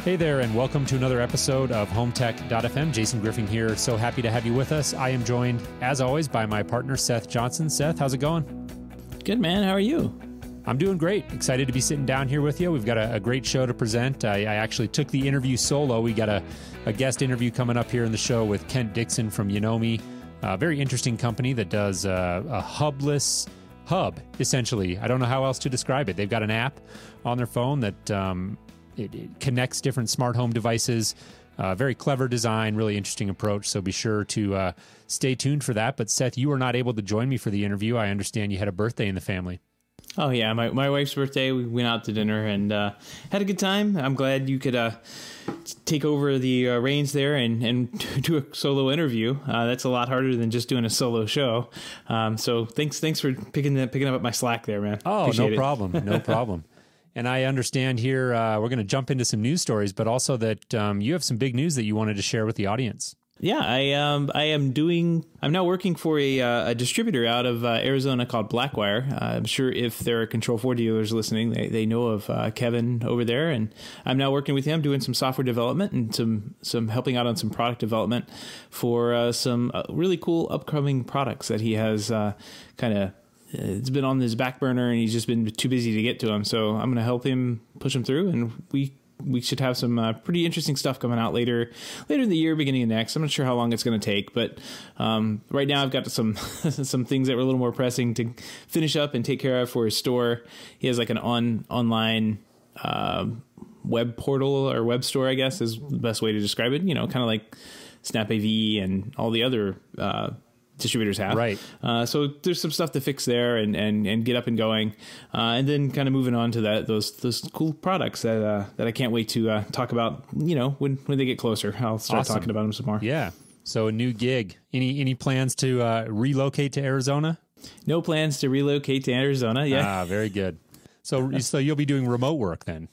Hey there, and welcome to another episode of HomeTech.fm. Jason Griffin here. So happy to have you with us. I am joined, as always, by my partner, Seth Johnson. Seth, how's it going? Good, man. How are you? I'm doing great. Excited to be sitting down here with you. We've got a great show to present. I actually took the interview solo. We got a guest interview coming up here in the show with Kent Dixon from Yonomi, a very interesting company that does a hubless hub, essentially. I don't know how else to describe it. They've got an app on their phone that it connects different smart home devices. Very clever design, really interesting approach. So be sure to stay tuned for that. But Seth, you were not able to join me for the interview. I understand you had a birthday in the family. Oh, yeah. My wife's birthday. We went out to dinner and had a good time. I'm glad you could take over the reins there and do a solo interview. That's a lot harder than just doing a solo show. So thanks for picking up my slack there, man. Oh, Appreciate no it. problem. No problem. And I understand here we're going to jump into some news stories, but also that you have some big news that you wanted to share with the audience. Yeah, I'm now working for a distributor out of Arizona called Blackwire. I'm sure if there are Control 4 dealers listening, they know of Kevin over there. And I'm now working with him doing some software development and some helping out on some product development for some really cool upcoming products that he has it's been on his back burner and he's just been too busy to get to them. So I'm going to help him push them through, and we should have some pretty interesting stuff coming out later in the year, beginning of next. I'm not sure how long it's going to take, but right now I've got some some things that were a little more pressing to finish up and take care of for his store. He has like an online web portal or web store, I guess is the best way to describe it. You know, kind of like Snap AV and all the other distributors have. Right. So there's some stuff to fix there and get up and going. And then kind of moving on to those cool products that I can't wait to talk about, you know, when they get closer. I'll start talking about them some more. Yeah. So a new gig. Any plans to relocate to Arizona? No plans to relocate to Arizona. Yeah. Very good. So you'll be doing remote work then?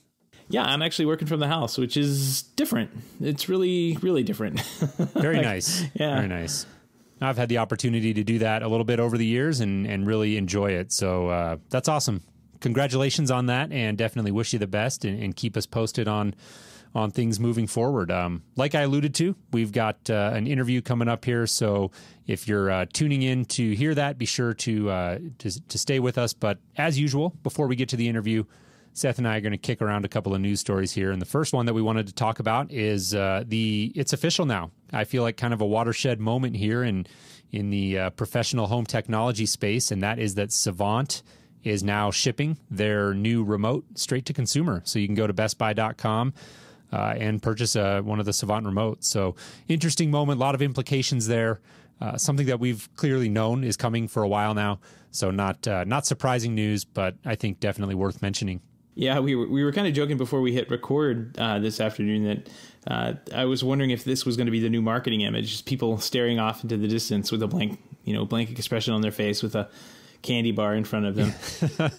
Yeah, I'm actually working from the house, which is different. It's really, really different. Very nice. Yeah. Very nice. I've had the opportunity to do that a little bit over the years and really enjoy it. So that's awesome. Congratulations on that, and definitely wish you the best and keep us posted on things moving forward. Like I alluded to, we've got an interview coming up here. So if you're tuning in to hear that, be sure to stay with us. But as usual, before we get to the interview, Seth and I are going to kick around a couple of news stories here. And the first one that we wanted to talk about is it's official now. I feel like kind of a watershed moment here in the professional home technology space, and that is that Savant is now shipping their new remote straight to consumer. So you can go to bestbuy.com and purchase one of the Savant remotes. So interesting moment, a lot of implications there. Something that we've clearly known is coming for a while now. So not surprising news, but I think definitely worth mentioning. Yeah, we were kind of joking before we hit record this afternoon that I was wondering if this was going to be the new marketing image, just people staring off into the distance with a blank expression on their face with a candy bar in front of them.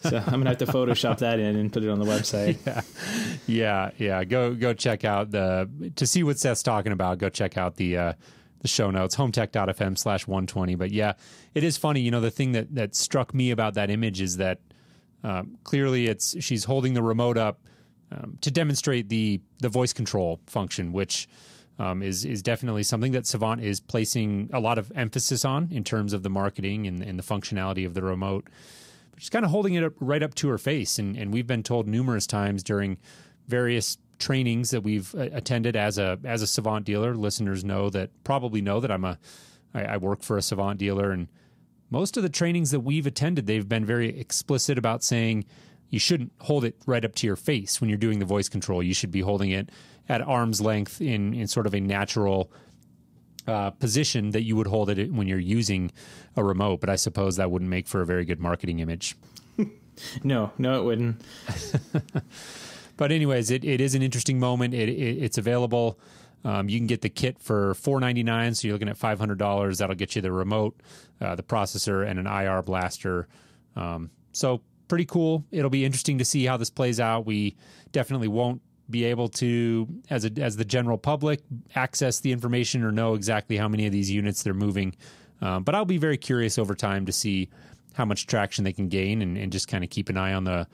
So I'm gonna have to Photoshop that in and put it on the website. Yeah. Go check out to see what Seth's talking about. Go check out the show notes, hometech.fm/120. But yeah, it is funny. You know, the thing that struck me about that image is that clearly she's holding the remote up to demonstrate the voice control function, which is definitely something that Savant is placing a lot of emphasis on in terms of the marketing and the functionality of the remote. But she's kind of holding it right up to her face, and we've been told numerous times during various trainings that we've attended as a Savant dealer. Listeners probably know that I work for a Savant dealer, and most of the trainings that we've attended, they've been very explicit about saying you shouldn't hold it right up to your face when you're doing the voice control. You should be holding it at arm's length in sort of a natural position that you would hold it when you're using a remote. But I suppose that wouldn't make for a very good marketing image. No, it wouldn't. But anyways, it is an interesting moment. It's available. You can get the kit for $499, so you're looking at $500. That'll get you the remote, the processor, and an IR blaster. So pretty cool. It'll be interesting to see how this plays out. We definitely won't be able to, as the general public, access the information or know exactly how many of these units they're moving. But I'll be very curious over time to see how much traction they can gain and just kind of keep an eye on the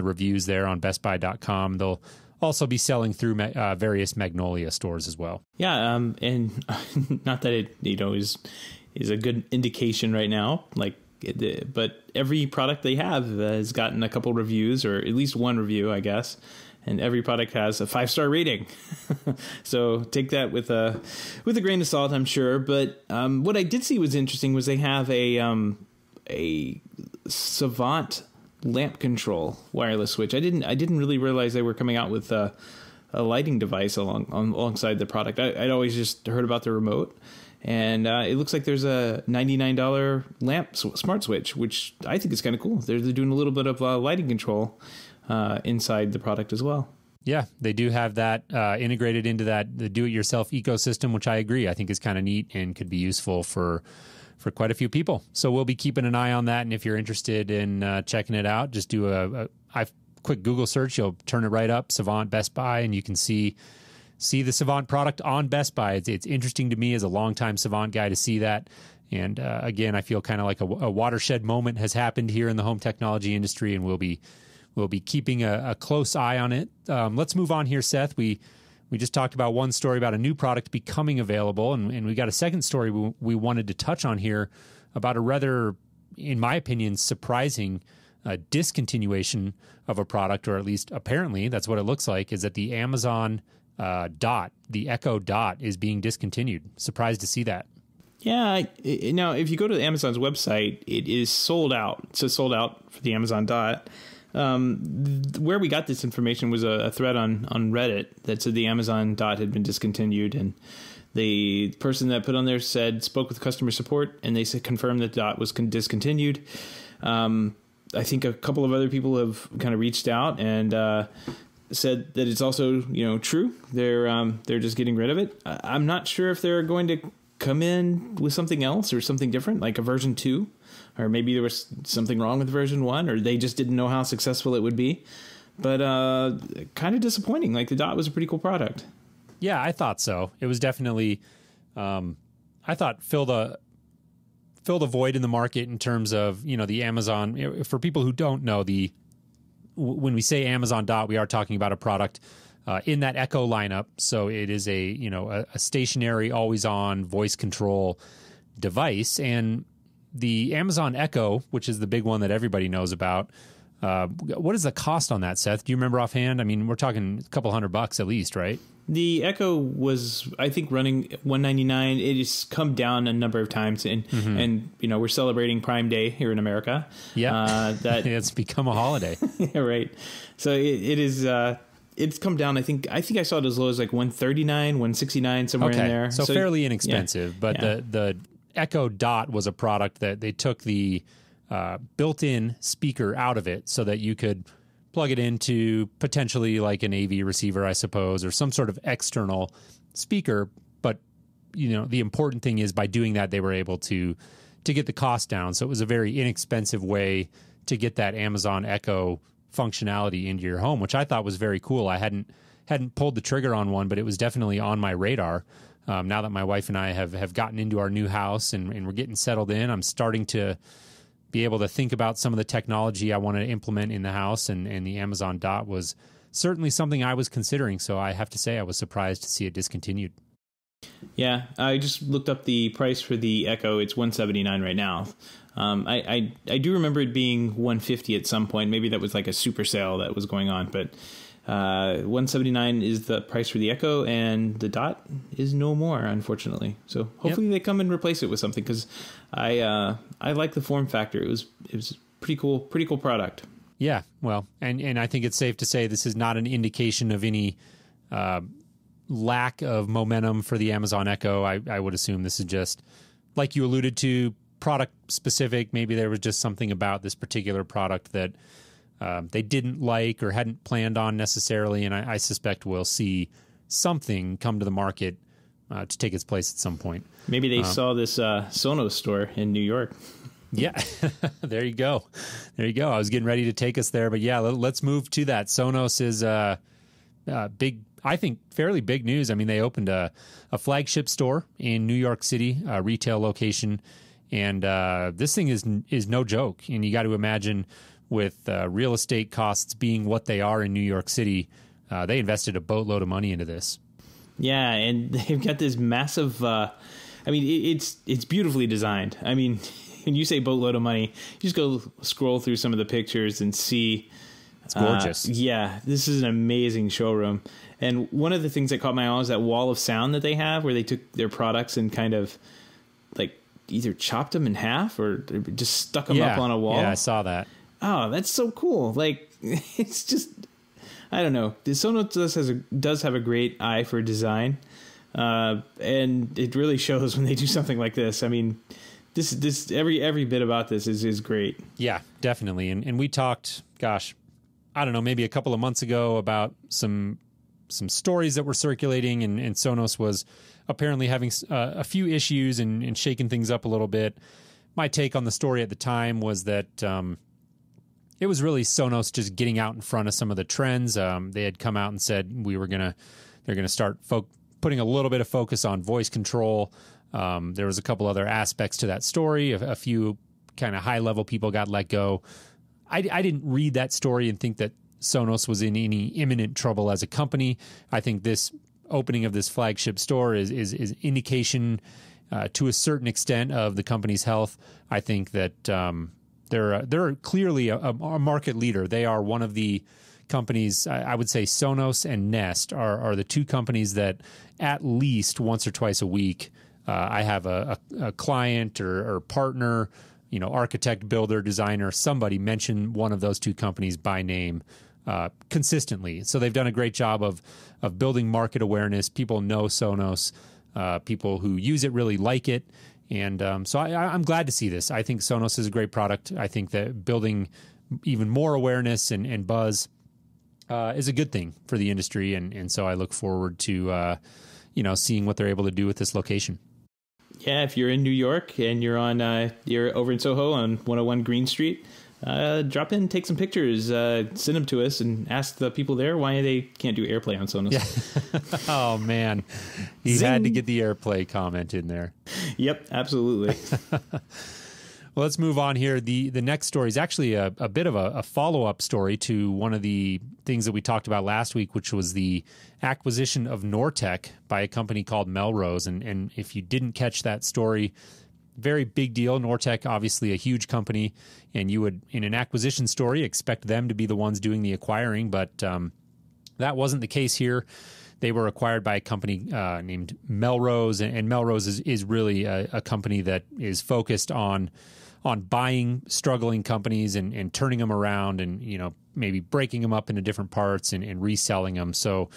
reviews there on bestbuy.com. They'll also be selling through various Magnolia stores as well. Yeah, and not that it is a good indication right now, but every product they have has gotten a couple reviews, or at least one review, I guess. And every product has a 5-star rating. So take that with a grain of salt, I'm sure. But what I did see was interesting was they have a Savant lamp control wireless switch. I didn't really realize they were coming out with a lighting device alongside the product. I'd always just heard about the remote. And it looks like there's a $99 lamp smart switch, which I think is kind of cool. They're doing a little bit of lighting control inside the product as well. Yeah, they do have that integrated into the do-it-yourself ecosystem, which I agree. I think is kind of neat and could be useful for quite a few people. So we'll be keeping an eye on that. And if you're interested in checking it out, just do a quick Google search. You'll turn it right up, Savant Best Buy, and you can see the Savant product on Best Buy. It's interesting to me as a longtime Savant guy to see that. And again, I feel kind of like a watershed moment has happened here in the home technology industry, and we'll be keeping a close eye on it. Let's move on here, Seth. We just talked about one story about a new product becoming available, and we got a second story we wanted to touch on here about a rather, in my opinion, surprising discontinuation of a product, or at least apparently that's what it looks like, is that the Amazon Dot, the Echo Dot, is being discontinued. Surprised to see that. Yeah. Now, if you go to Amazon's website, it is sold out. It says sold out for the Amazon Dot. Where we got this information was a thread on Reddit that said the Amazon Dot had been discontinued, and the person that put on there spoke with customer support, and they confirmed that Dot was discontinued. I think a couple of other people have kind of reached out and said that it's also true. They're just getting rid of it. I'm not sure if they're going to come in with something else or something different, like a version 2. Or maybe there was something wrong with version 1, or they just didn't know how successful it would be. But kind of disappointing. Like, the Dot was a pretty cool product. Yeah, I thought so. It was definitely, I thought, fill the void in the market in terms of, the Amazon. For people who don't know, when we say Amazon Dot, we are talking about a product in that Echo lineup. So it is a stationary, always-on voice control device. And the Amazon Echo, which is the big one that everybody knows about, what is the cost on that, Seth? Do you remember offhand? I mean, we're talking a couple $100 at least, right? The Echo was, I think, running $199. It has come down a number of times, and we're celebrating Prime Day here in America. Yeah, it's become a holiday. Yeah, right. So it is. It's come down. I think I saw it as low as like $139, $169, somewhere in there. So fairly inexpensive, yeah. But the Echo Dot was a product that they took the built-in speaker out of it so that you could plug it into potentially like an AV receiver, I suppose, or some sort of external speaker. But, the important thing is by doing that, they were able to get the cost down. So it was a very inexpensive way to get that Amazon Echo functionality into your home, which I thought was very cool. I hadn't pulled the trigger on one, but it was definitely on my radar. Now that my wife and I have gotten into our new house and we're getting settled in, I'm starting to be able to think about some of the technology I want to implement in the house, and the Amazon Dot was certainly something I was considering. So I have to say I was surprised to see it discontinued. Yeah, I just looked up the price for the Echo. It's $179 right now. I do remember it being $150 at some point. Maybe that was like a super sale that was going on, but $179 is the price for the Echo, and the Dot is no more, unfortunately. So hopefully they come and replace it with something, because I like the form factor. It was pretty cool product. Yeah, well, and I think it's safe to say this is not an indication of any lack of momentum for the Amazon Echo. I would assume this is just, like you alluded to, product specific. Maybe there was just something about this particular product that they didn't like or hadn't planned on necessarily, and I suspect we'll see something come to the market to take its place at some point. Maybe they saw this Sonos store in New York. Yeah, there you go. I was getting ready to take us there, but yeah, let's move to that. Sonos is big, I think fairly big news. I mean, they opened a flagship store in New York City, a retail location, and this thing is no joke. And you got to imagine, with real estate costs being what they are in New York City, they invested a boatload of money into this. Yeah, and they've got this massive. It's beautifully designed. I mean, when you say boatload of money, you just go scroll through some of the pictures and see. It's gorgeous. Yeah, this is an amazing showroom. And one of the things that caught my eye was that wall of sound that they have, where they took their products and kind of like either chopped them in half or just stuck them up on a wall. Yeah, I saw that. Oh, that's so cool. Like, it's just, I don't know. Sonos does have a great eye for design. And it really shows when they do something like this. I mean, this every bit about this is great. Yeah, definitely. And we talked, gosh, I don't know, maybe a couple of months ago about some stories that were circulating, and Sonos was apparently having a few issues and shaking things up a little bit. My take on the story at the time was that it was really Sonos just getting out in front of some of the trends. They had come out and said they're gonna start putting a little bit of focus on voice control. There was a couple other aspects to that story. A few kind of high level people got let go. I didn't read that story and think that Sonos was in any imminent trouble as a company. I think this opening of this flagship store is indication to a certain extent of the company's health. I think that they're clearly a market leader. They are one of the companies. I would say Sonos and Nest are the two companies that at least once or twice a week I have a client or partner, architect, builder, designer, somebody mention one of those two companies by name consistently. So they've done a great job of building market awareness. People know Sonos. People who use it really like it. And so I'm glad to see this. I think Sonos is a great product. I think that building even more awareness and buzz is a good thing for the industry. And so I look forward to, seeing what they're able to do with this location. Yeah, if you're in New York and you're over in Soho on 101 Green Street, drop in, take some pictures, send them to us, and ask the people there why they can't do AirPlay on Sonos. Yeah. Oh, man. You had to get the AirPlay comment in there. Yep, absolutely. Well, let's move on here. The next story is actually a bit of a follow-up story to one of the things that we talked about last week, which was the acquisition of Nortec by a company called Melrose. And if you didn't catch that story, very big deal. Nortec, obviously a huge company, and you would, in an acquisition story, expect them to be the ones doing the acquiring, but that wasn't the case here. They were acquired by a company named Melrose, and Melrose is really a company that is focused on buying struggling companies and turning them around and, maybe breaking them up into different parts and reselling them. So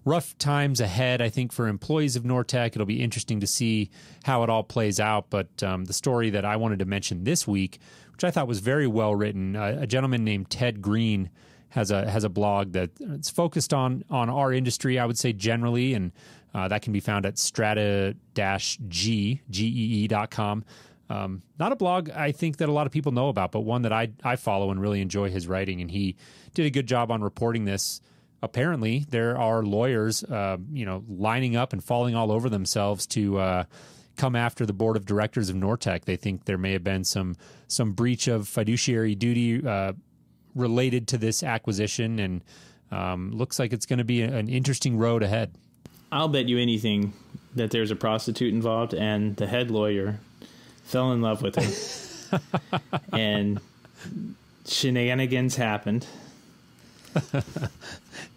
rough times ahead, I think, for employees of Nortec. It'll be interesting to see how it all plays out. But the story that I wanted to mention this week, which I thought was very well written, a gentleman named Ted Green has a blog that it's focused on our industry, I would say generally, and that can be found at strata-gee.com. Not a blog I think that a lot of people know about, but one that I follow and really enjoy his writing, and he did a good job on reporting this. Apparently, there are lawyers, lining up and falling all over themselves to come after the board of directors of Nortec. They think there may have been some breach of fiduciary duty related to this acquisition, and looks like it's going to be an interesting road ahead. I'll bet you anything that there's a prostitute involved, and the head lawyer fell in love with him, and shenanigans happened.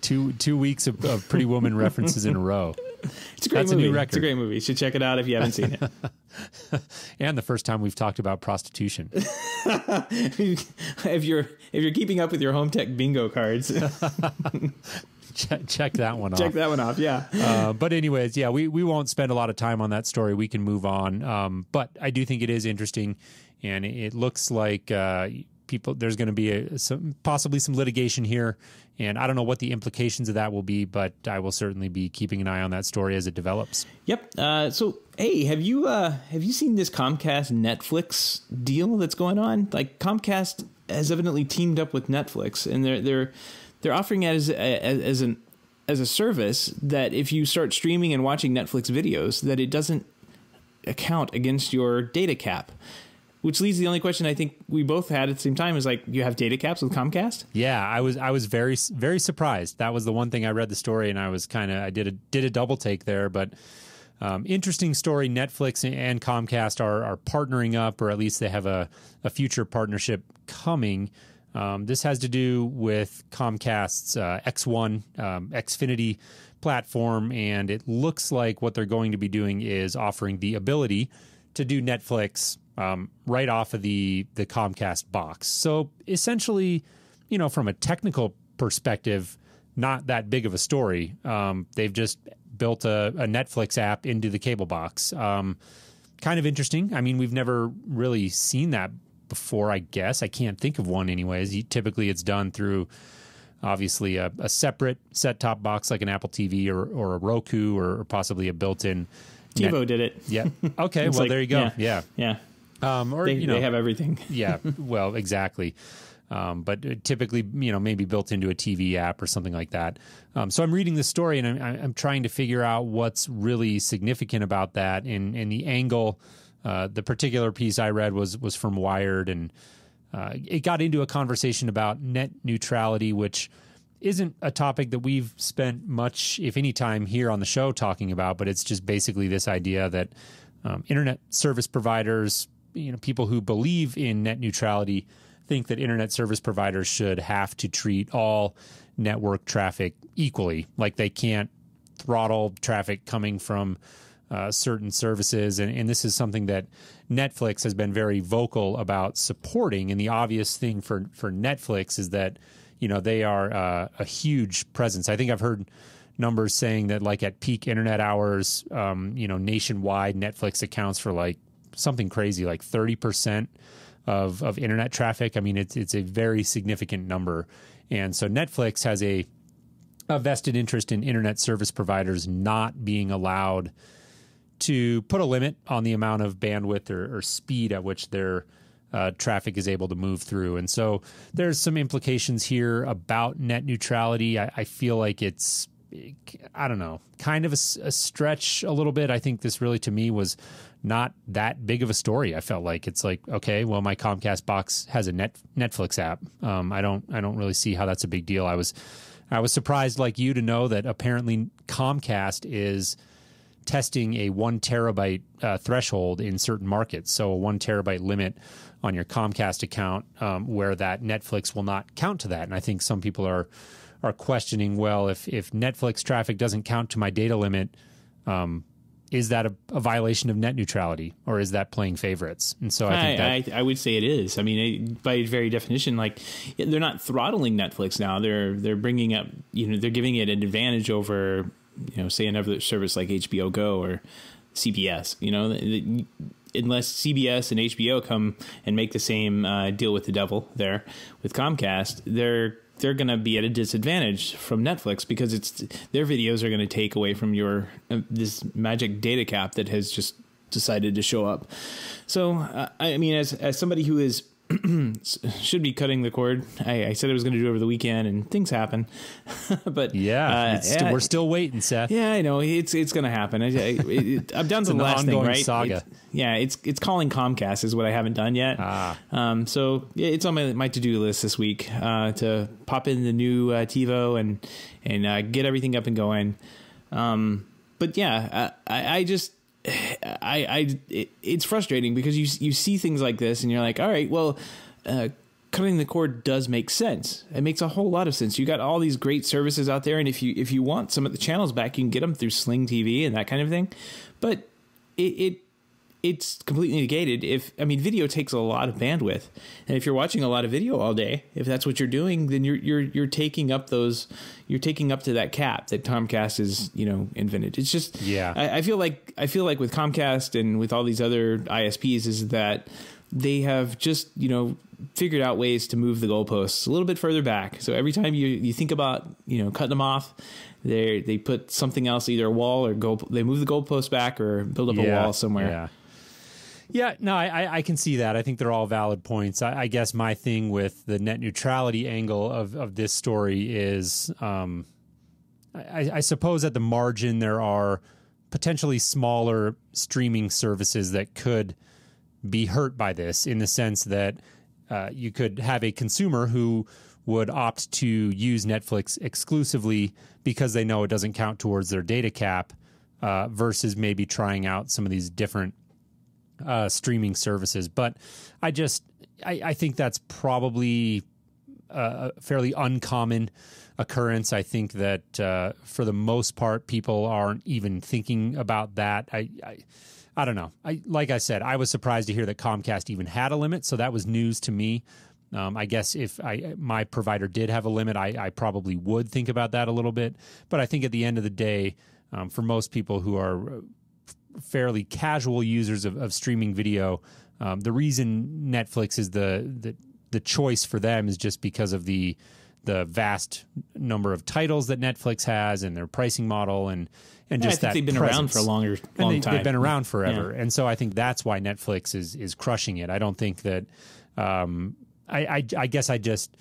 Two weeks of Pretty Woman references in a row. It's a great That's movie. A new record. It's a great movie. You should check it out if you haven't seen it. And the first time we've talked about prostitution. If you're keeping up with your home tech bingo cards, check that one off. Check that one off. Yeah. But anyways, yeah, we won't spend a lot of time on that story. We can move on. But I do think it is interesting, and it looks like there's going to be possibly some litigation here, and I don't know what the implications of that will be, but I will certainly be keeping an eye on that story as it develops. Yep. So, hey, have you seen this Comcast Netflix deal that's going on? Like, Comcast has evidently teamed up with Netflix, and they're offering it as a service that if you start streaming and watching Netflix videos, that it doesn't account against your data cap. Which leads to the only question I think we both had at the same time is like, you have data caps with Comcast? Yeah, I was very, very surprised. That was the one thing I read the story and I was I did a double take there, but interesting story. Netflix and Comcast are partnering up, or at least they have a future partnership coming. This has to do with Comcast's X1 Xfinity platform, and it looks like what they're going to be doing is offering the ability to do Netflix right off of the Comcast box. So essentially, from a technical perspective, not that big of a story. They've just built a Netflix app into the cable box. Kind of interesting. I mean, we've never really seen that before, I guess. I can't think of one anyways. Typically it's done through obviously a separate set-top box like an Apple TV or a Roku or possibly a built-in TiVo did it. Yeah. Okay. Well, there you go. Yeah. Or they have everything. Yeah. Well, exactly. But typically, maybe built into a TV app or something like that. So I'm reading the story and I'm trying to figure out what's really significant about that. And the angle, the particular piece I read was from Wired, and it got into a conversation about net neutrality, which isn't a topic that we've spent much, if any, time here on the show talking about, but it's just basically this idea that internet service providers, people who believe in net neutrality, think that internet service providers should have to treat all network traffic equally. Like they can't throttle traffic coming from certain services. And this is something that Netflix has been very vocal about supporting. And the obvious thing for Netflix is that they are a huge presence. I think I've heard numbers saying that like at peak internet hours, nationwide, Netflix accounts for like something crazy, like 30% of internet traffic. I mean, it's a very significant number. And so Netflix has a vested interest in internet service providers not being allowed to put a limit on the amount of bandwidth or speed at which their traffic is able to move through. And so there's some implications here about net neutrality. I feel like it's, I don't know, kind of a stretch a little bit. I think this really, to me, was not that big of a story. I felt like it's like, okay, well, my Comcast box has a Netflix app. I don't really see how that's a big deal. I was surprised, like you, to know that apparently Comcast is testing a 1 terabyte threshold in certain markets. So a 1 terabyte limit on your Comcast account, where that Netflix will not count to that. And I think some people are questioning, well, if Netflix traffic doesn't count to my data limit, is that a violation of net neutrality, or is that playing favorites? And so I think I would say it is. I mean, by very definition, like they're not throttling Netflix now. They're bringing up, they're giving it an advantage over, say another service like HBO Go or CBS. Unless CBS and HBO come and make the same deal with the devil there with Comcast, they're going to be at a disadvantage from Netflix because their videos are going to take away from your this magic data cap that has just decided to show up. So, I mean, as somebody who is should be cutting the cord, I said I was going to do it over the weekend, and things happen. But we're still waiting, Seth. Yeah, I know it's going to happen. I'm down to the last thing, right? Saga. It's calling Comcast is what I haven't done yet. So it's on my to-do list this week to pop in the new TiVo and get everything up and going. But yeah, it's frustrating because you see things like this and you're like, all right, well, cutting the cord does make sense. It makes a whole lot of sense. You got all these great services out there, and if you want some of the channels back, you can get them through Sling TV and that kind of thing. But it's completely negated. Video takes a lot of bandwidth, and if you're watching a lot of video all day, if that's what you're doing, then you're taking up to that cap that Comcast is invented. It's just I feel like with Comcast and with all these other ISPs is that they have just figured out ways to move the goalposts a little bit further back. So every time you think about cutting them off, they put something else, either a wall or they move the goalpost back or build up a wall somewhere. Yeah, no, I can see that. I think they're all valid points. I guess my thing with the net neutrality angle of this story is, I suppose at the margin there are potentially smaller streaming services that could be hurt by this, in the sense that you could have a consumer who would opt to use Netflix exclusively because they know it doesn't count towards their data cap, versus maybe trying out some of these different streaming services. But I think that's probably a fairly uncommon occurrence. I think that for the most part, people aren't even thinking about that. I don't know. Like I said, I was surprised to hear that Comcast even had a limit, so that was news to me. I guess if my provider did have a limit, I probably would think about that a little bit. But I think at the end of the day, for most people who are fairly casual users of streaming video, the reason Netflix is the choice for them is just because of the vast number of titles that Netflix has and their pricing model and just I think that they've been presence. around for a long time. They've been around forever, and so I think that's why Netflix is crushing it. I don't think that. I guess I just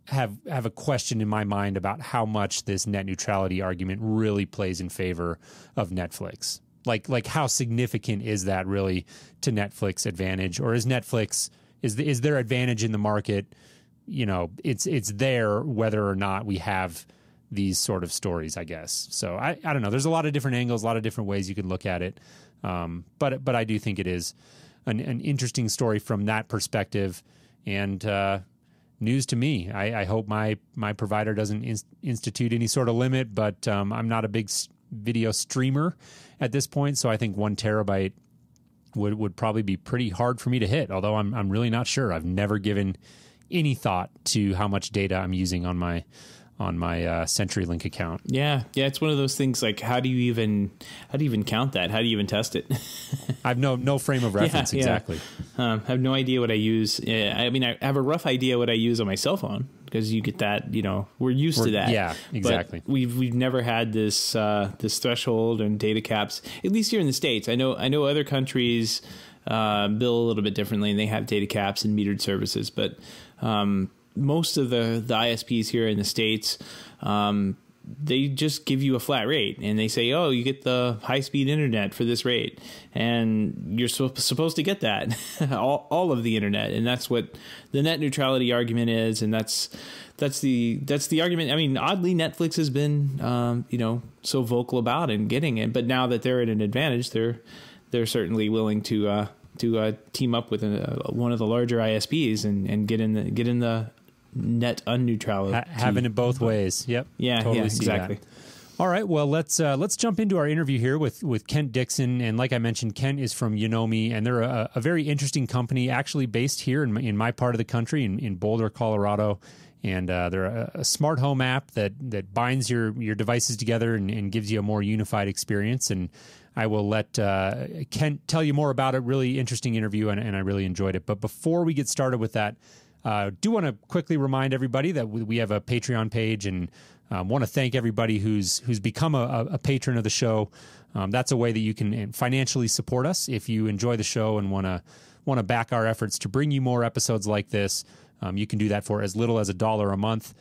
have a question in my mind about how much this net neutrality argument really plays in favor of Netflix. Like how significant is that really to Netflix advantage, or is Netflix is their advantage in the market? You know, it's there whether or not we have these sort of stories, I guess. So I don't know. There's a lot of different angles, a lot of different ways you can look at it. But I do think it is an interesting story from that perspective. And news to me. I hope my provider doesn't institute any sort of limit, but I'm not a big video streamer at this point, so I think 1 terabyte would probably be pretty hard for me to hit, although I'm really not sure. I've never given any thought to how much data I'm using on my CenturyLink account. Yeah, it's one of those things. Like, how do you even count that? How do you even test it? I have no frame of reference. Yeah. Exactly. I have no idea what I use. I mean, I have a rough idea what I use on my cell phone, because you get that. You know, we're used to that. Yeah, exactly. But we've never had this threshold and data caps. At least here in the States, I know other countries bill a little bit differently, and they have data caps and metered services, but. Most of the ISPs here in the States, they just give you a flat rate, and they say, oh, you get the high-speed internet for this rate, and you're supposed to get that, all of the internet, and that's what the net neutrality argument is, and that's the argument. I mean, oddly, Netflix has been so vocal about and getting it, but now that they're at an advantage, they're certainly willing to team up with one of the larger ISPs and get in the net unneutrality. Having it both ways. Yep. Yeah. Totally yeah. Exactly. That. All right. Well, let's jump into our interview here with Kent Dixon. And like I mentioned, Kent is from Yonomi, and they're a very interesting company, actually based here in my part of the country, in Boulder, Colorado. And they're a smart home app that binds your devices together and gives you a more unified experience. And I will let Kent tell you more about it. Really interesting interview, and I really enjoyed it. But before we get started with that, do want to quickly remind everybody that we have a Patreon page, and want to thank everybody who's become a patron of the show. That's a way that you can financially support us if you enjoy the show and want to back our efforts to bring you more episodes like this. You can do that for as little as $1 a month.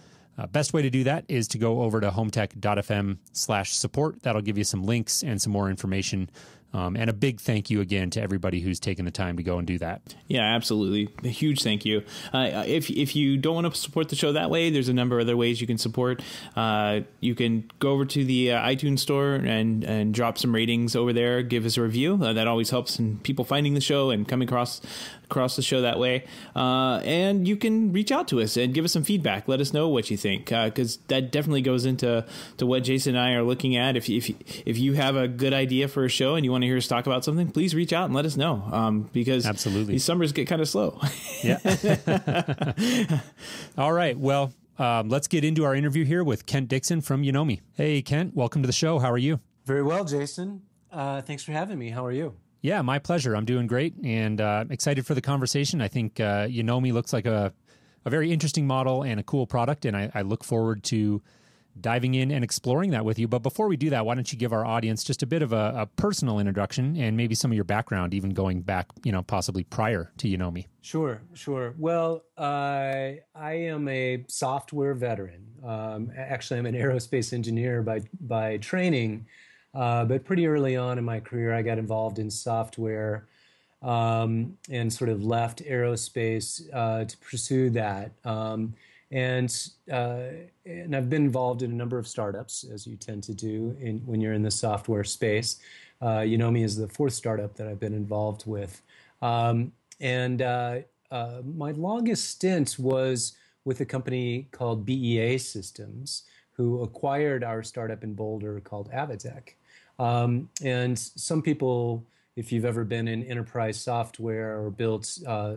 Best way to do that is to go over to hometech.fm/support. That'll give you some links and some more information. And a big thank you again to everybody who's taken the time to go and do that. Yeah, absolutely. A huge thank you. If you don't want to support the show that way, there's a number of other ways you can support. You can go over to the iTunes store and drop some ratings over there. Give us a review. That always helps in people finding the show and coming across the show that way. And you can reach out to us and give us some feedback. Let us know what you think, because that definitely goes into what Jason and I are looking at. If you have a good idea for a show and you want to hear us talk about something, please reach out and let us know, because absolutely, these summers get kind of slow. Yeah. All right. Well, let's get into our interview here with Kent Dixon from Yonomi. Hey, Kent, welcome to the show. How are you? Very well, Jason. Thanks for having me. How are you? Yeah, my pleasure. I'm doing great and excited for the conversation. I think Yonomi looks like a very interesting model and a cool product, and I look forward to diving in and exploring that with you. But before we do that, why don't you give our audience just a bit of a personal introduction and maybe some of your background, even going back, possibly prior to Yonomi. Sure. Well, I am a software veteran. Actually, I'm an aerospace engineer by training, but pretty early on in my career, I got involved in software. and sort of left aerospace to pursue that. And I've been involved in a number of startups, as you tend to do when you're in the software space. Yonomi is the fourth startup that I've been involved with. My longest stint was with a company called BEA Systems, who acquired our startup in Boulder called Avitech. And some people, if you've ever been in enterprise software or built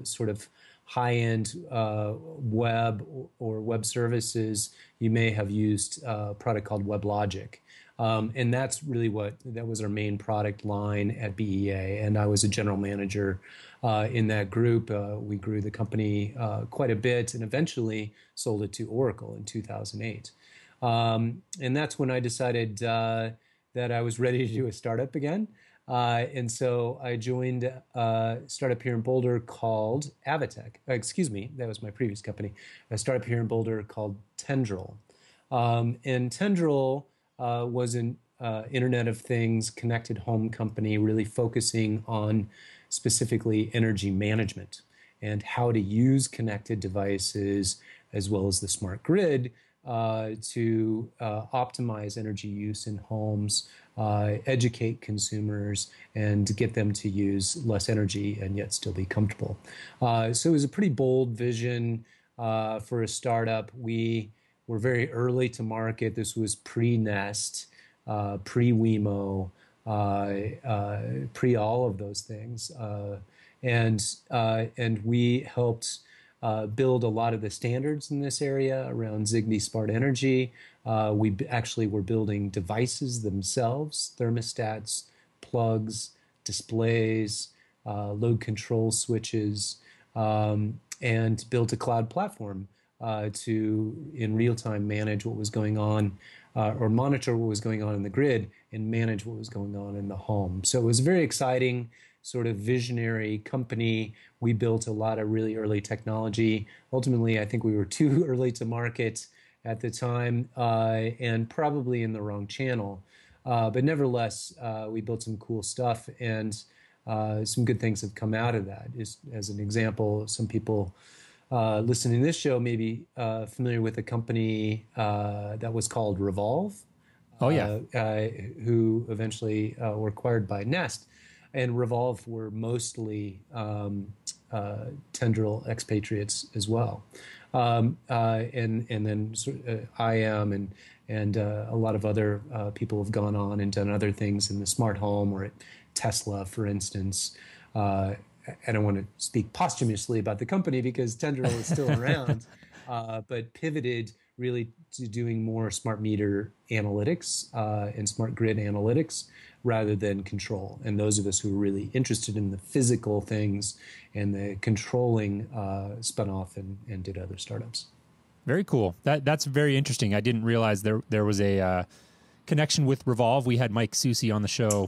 sort of high-end web or web services, you may have used a product called WebLogic. And that's really that was our main product line at BEA. And I was a general manager in that group. We grew the company quite a bit and eventually sold it to Oracle in 2008. And that's when I decided that I was ready to do a startup again. And so I joined a startup here in Boulder called Avitech. Excuse me, that was my previous company. A startup here in Boulder called Tendril. And Tendril was an Internet of Things connected home company, really focusing on specifically energy management and how to use connected devices as well as the smart grid to optimize energy use in homes, educate consumers, and get them to use less energy and yet still be comfortable. So it was a pretty bold vision for a startup. We were very early to market. This was pre-Nest, pre-Wemo, pre all of those things. And we helped build a lot of the standards in this area around Zigbee Smart Energy. We actually were building devices themselves, thermostats, plugs, displays, load control switches, and built a cloud platform to, in real time, manage what was going on or monitor what was going on in the grid and manage what was going on in the home. So it was a very exciting, sort of visionary company. We built a lot of really early technology. Ultimately, I think we were too early to market at the time and probably in the wrong channel. But nevertheless, we built some cool stuff, and some good things have come out of that. As an example, some people listening to this show may be familiar with a company that was called Revolve. Oh, yeah. Who eventually were acquired by Nest. And Revolve were mostly Tendril expatriates as well. And then IM and a lot of other people have gone on and done other things in the smart home or at Tesla, for instance. I don't want to speak posthumously about the company because Tendril is still around, but pivoted really to doing more smart meter analytics and smart grid analytics rather than control. And those of us who are really interested in the physical things and the controlling spun off and did other startups. Very cool. That's very interesting. I didn't realize there was a connection with Revolve. We had Mike Susi on the show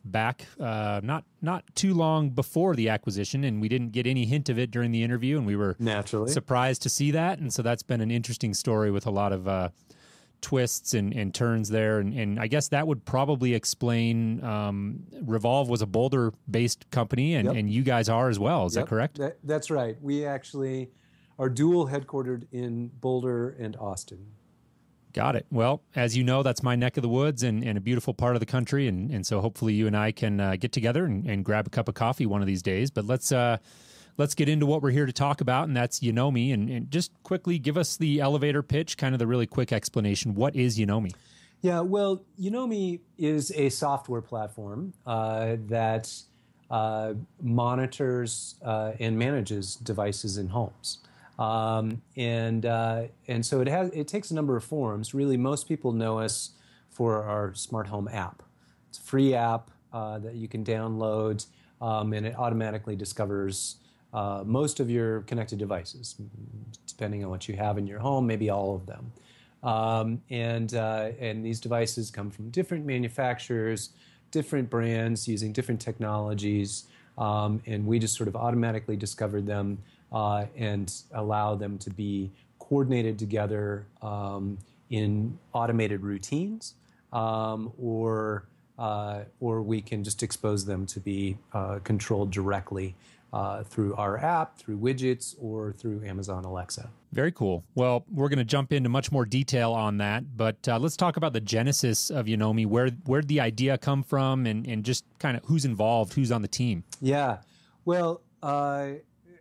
back not too long before the acquisition, and we didn't get any hint of it during the interview, and we were naturally surprised to see that. And so that's been an interesting story with a lot of twists and turns there. And I guess that would probably explain Revolve was a Boulder-based company, and you guys are as well. Is that correct? That's right. We actually are dual headquartered in Boulder and Austin. Got it. Well, as you know, that's my neck of the woods and a beautiful part of the country. And so hopefully you and I can get together and grab a cup of coffee one of these days. But let's get into what we're here to talk about, and that's Yonomi. And just quickly give us the elevator pitch, kind of the really quick explanation. What is Yonomi? Yeah, well, Yonomi is a software platform that monitors and manages devices in homes. And so it takes a number of forms. Really, most people know us for our smart home app. It's a free app that you can download, and it automatically discovers most of your connected devices, depending on what you have in your home, maybe all of them. And these devices come from different manufacturers, different brands using different technologies, and we just sort of automatically discovered them and allow them to be coordinated together in automated routines or or we can just expose them to be controlled directly through our app, through widgets, or through Amazon Alexa. Very cool. Well, we're going to jump into much more detail on that, but let's talk about the genesis of Yonomi. Where did the idea come from, and just kind of who's involved, who's on the team? Yeah, well, a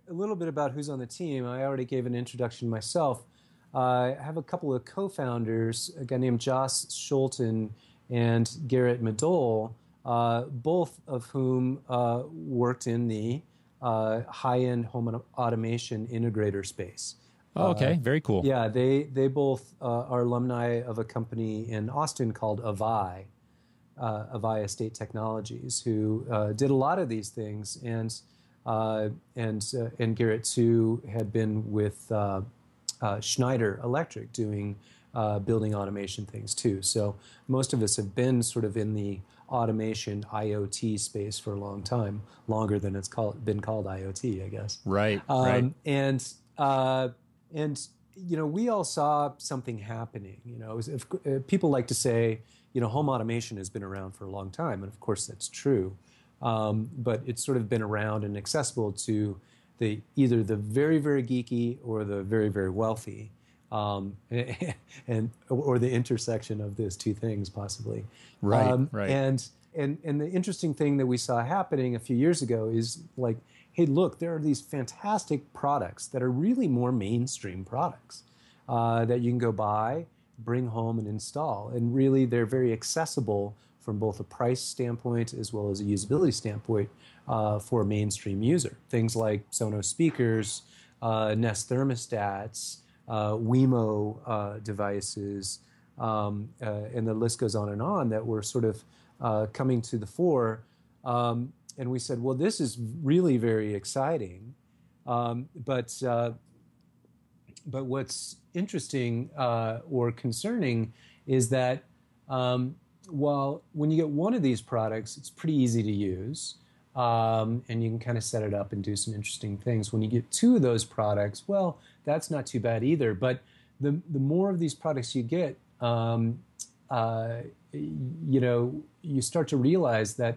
little bit about who's on the team. I already gave an introduction myself. I have a couple of co-founders, a guy named Joss Schulten and Garrett Madole, both of whom worked in the high-end home automation integrator space. Oh, okay, very cool. Yeah, they both are alumni of a company in Austin called Avaya Estate Technologies, who did a lot of these things, and Garrett too had been with Schneider Electric doing building automation things too. So most of us have been sort of in the automation IoT space for a long time, longer than it's been called IoT, I guess. Right. And we all saw something happening. People like to say, home automation has been around for a long time, and of course that's true. But it's sort of been around and accessible to either the very, very geeky or the very, very wealthy, or the intersection of those two things possibly. Right. And the interesting thing that we saw happening a few years ago is like, hey, look, there are these fantastic products that are really more mainstream products that you can go buy, bring home, and install. And really, they're very accessible from both a price standpoint as well as a usability standpoint for a mainstream user. Things like Sonos speakers, Nest thermostats, Wemo devices, and the list goes on that were sort of coming to the fore. And we said, well, this is really very exciting. But what's interesting or concerning is that while when you get one of these products, it's pretty easy to use, and you can kind of set it up and do some interesting things. When you get two of those products, well, that's not too bad either. But the more of these products you get, you start to realize that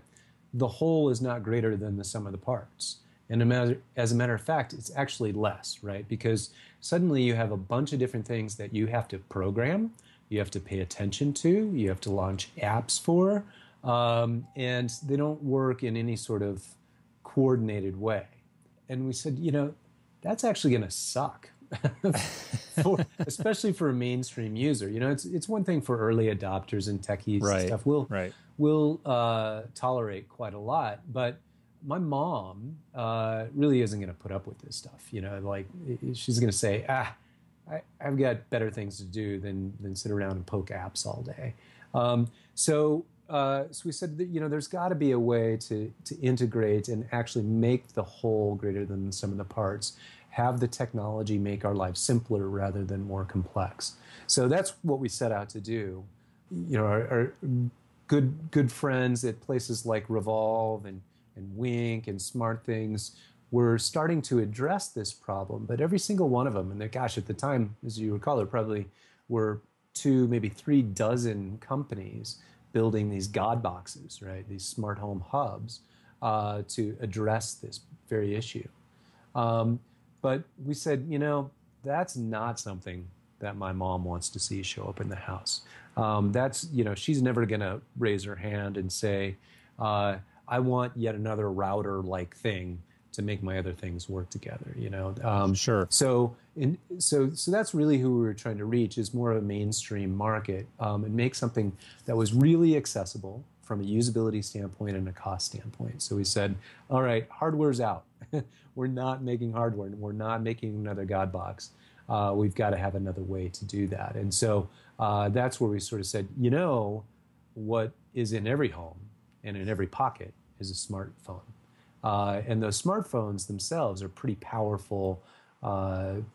the whole is not greater than the sum of the parts. And as a matter of fact, it's actually less, right? Because suddenly you have a bunch of different things that you have to program, you have to pay attention to, you have to launch apps for, and they don't work in any sort of coordinated way. And we said, that's actually going to suck, especially for a mainstream user. It's one thing for early adopters and techies and stuff. We'll tolerate quite a lot, but my mom really isn't going to put up with this stuff. She's going to say, I've got better things to do than sit around and poke apps all day. So we said that, there's got to be a way to integrate and actually make the whole greater than the sum of the parts, have the technology make our lives simpler rather than more complex. So that's what we set out to do. Our good friends at places like Revolve and Wink and SmartThings were starting to address this problem, but every single one of them, and gosh, at the time, as you recall, there probably were 2, maybe 3 dozen companies building these God boxes, right? These smart home hubs to address this very issue. But we said, that's not something that my mom wants to see show up in the house. That's, she's never going to raise her hand and say, I want yet another router-like thing to make my other things work together. Sure. So that's really who we were trying to reach, is more of a mainstream market, and make something that was really accessible from a usability standpoint and a cost standpoint. So we said, all right, hardware's out. We're not making hardware. We're not making another God box. We've got to have another way to do that. And so that's where we sort of said, what is in every home and in every pocket is a smartphone. And those smartphones themselves are pretty powerful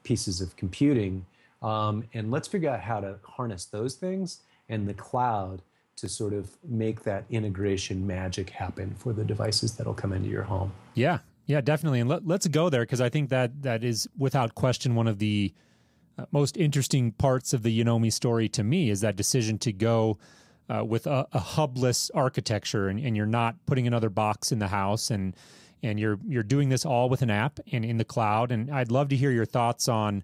pieces of computing. And let's figure out how to harness those things and the cloud to sort of make that integration magic happen for the devices that'll come into your home. Yeah, definitely. And let's go there, because I think that is without question one of the most interesting parts of the Yonomi story to me, is that decision to go with a hubless architecture, and you're not putting another box in the house, and you're doing this all with an app and in the cloud. And I'd love to hear your thoughts on,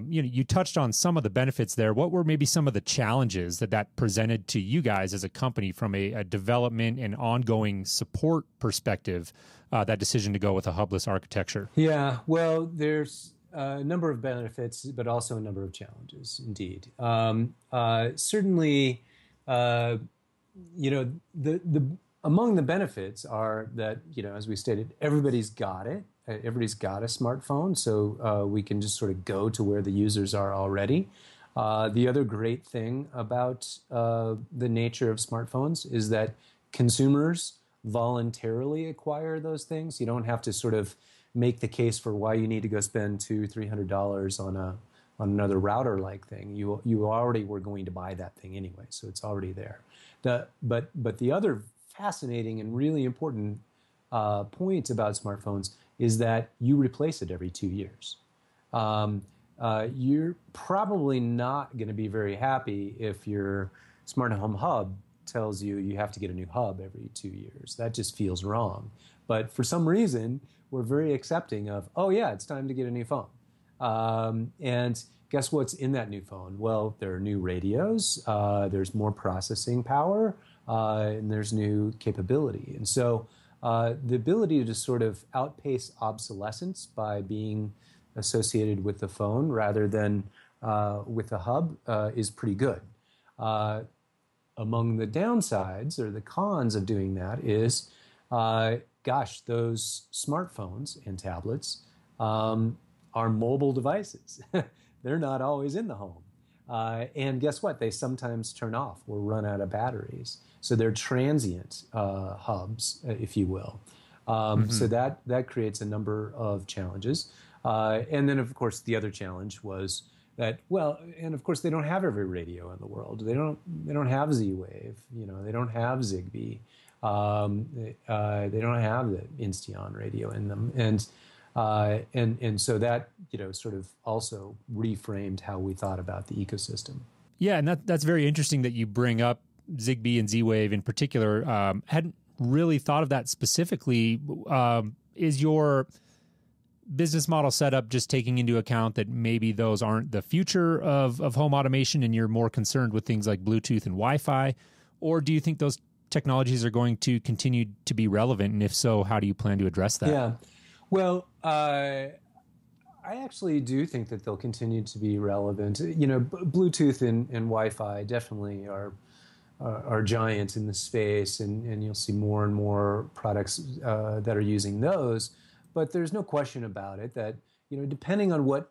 you touched on some of the benefits there. What were maybe some of the challenges that presented to you guys as a company from a development and ongoing support perspective, that decision to go with a hubless architecture? Yeah, well, there's a number of benefits, but also a number of challenges, indeed. Certainly, the among the benefits are that, as we stated, everybody's got it. Everybody's got a smartphone, so we can just sort of go to where the users are already. The other great thing about the nature of smartphones is that consumers voluntarily acquire those things. You don't have to sort of make the case for why you need to go spend $200-$300 on another router-like thing. You already were going to buy that thing anyway, so it's already there. But the other fascinating and really important point about smartphones is that you replace it every 2 years. You're probably not going to be very happy if your smart home hub tells you have to get a new hub every 2 years. That just feels wrong. But for some reason, we're very accepting of, oh yeah, it's time to get a new phone. And guess what's in that new phone? Well, there are new radios, there's more processing power, and there's new capability. And so the ability to sort of outpace obsolescence by being associated with the phone rather than with the hub is pretty good. Among the downsides or the cons of doing that is, those smartphones and tablets are mobile devices. They're not always in the home. And guess what? They sometimes turn off or run out of batteries. So they're transient hubs, if you will. So that creates a number of challenges. And then, of course, the other challenge was that, and of course, they don't have every radio in the world. They don't have Z-Wave. They don't have Zigbee. They don't have the Insteon radio in them. And so that, sort of also reframed how we thought about the ecosystem. Yeah, and that's very interesting that you bring up Zigbee and Z-Wave in particular. Hadn't really thought of that specifically. Is your business model set up just taking into account that maybe those aren't the future of home automation and you're more concerned with things like Bluetooth and Wi-Fi? Or do you think those technologies are going to continue to be relevant? And if so, how do you plan to address that? Yeah. Well, I actually do think that they'll continue to be relevant. Bluetooth and Wi-Fi definitely are giants in the space, and you'll see more and more products that are using those. But there's no question about it that, depending on what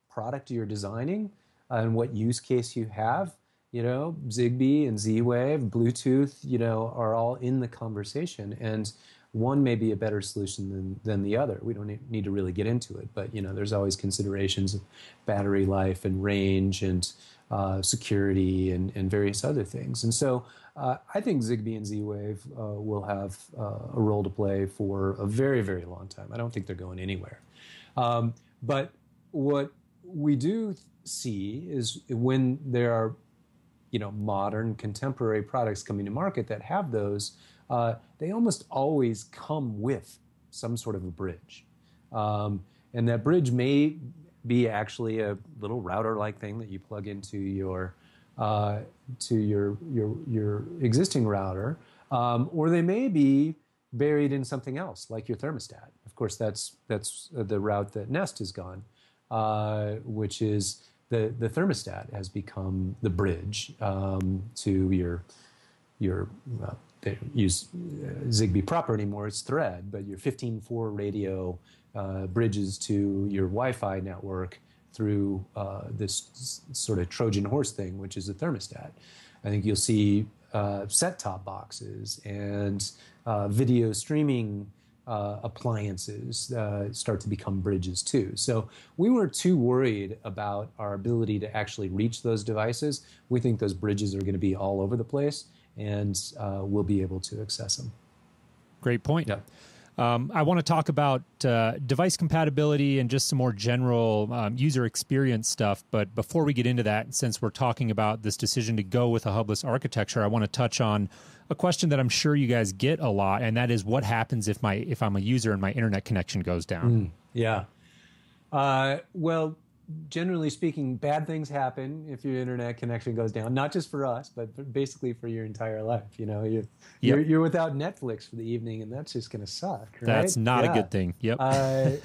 product you're designing and what use case you have, Zigbee and Z-Wave, Bluetooth, are all in the conversation. And one may be a better solution than the other. We don't need to really get into it, but there's always considerations of battery life and range and security and various other things. And so I think Zigbee and Z-Wave will have a role to play for a very, very long time. I don't think they're going anywhere. But what we do see is when there are modern contemporary products coming to market that have those, they almost always come with some sort of a bridge. And that bridge may be actually a little router-like thing that you plug into your existing router, or they may be buried in something else, like your thermostat. Of course, that's the route that Nest has gone, which is the thermostat has become the bridge to your they don't use Zigbee proper anymore, it's Thread, but your 15.4 radio bridges to your Wi-Fi network through this sort of Trojan horse thing, which is a thermostat. I think you'll see set-top boxes and video streaming appliances start to become bridges too. So we weren't too worried about our ability to actually reach those devices. We think those bridges are going to be all over the place, and we'll be able to access them. Great point. Yeah. I want to talk about device compatibility and just some more general user experience stuff. But before we get into that, since we're talking about this decision to go with a hubless architecture, I want to touch on a question that I'm sure you guys get a lot, and that is what happens if I'm a user and my internet connection goes down? Yeah. Well, generally speaking, bad things happen if your internet connection goes down. Not just for us, but basically for your entire life. You know, you're without Netflix for the evening, and that's just going to suck. Right? That's not a good thing. Yep.